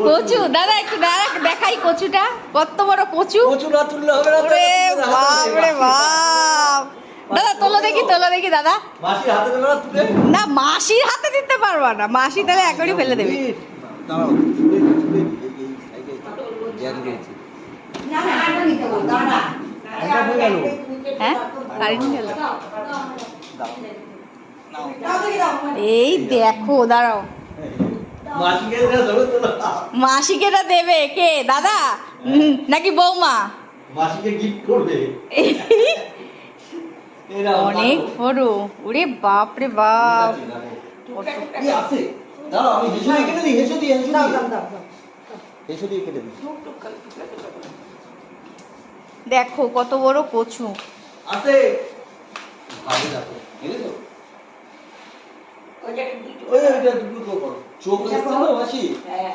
কচু দাদা একটু দেখাই কচুটা কত বড় কচু। কচু না তুললে হবে না। ওরে বাপ রে বাপ। দাদা তোলো দেখি দাদা। মাসির হাতে দেবে না তুলে? না মাসির হাতে দিতে পারবা না, মাসি তাহলে এখনই ফেলে দেবে। দাঁড়াও, তুলে এই সাইডে জ্ঞান দিয়েছি। এটা হয়ে গেল। হ্যাঁ কারেন্ট গেল। দাও। এই দেখো দাঁড়াও, মাসিকে এটা ধরো তো। মাসিকে এটা দেবে কে দাদা নাকি বৌমা? মাসিকে গিফট করবে। অনেক বড়, ওরে বাপ রে বাপ। কি আছে? দাঁড়াও আমি হেসে দিয়ে কেটে দিই, হেসে দিয়ে দাও। হেসে দিয়ে কেটে দিই। দেখো কত বড় কচু। আছে। ভালো দেখো। এলে তো? ওইটা দুটো করো। চোখ এসছে না মাসি? হ্যাঁ।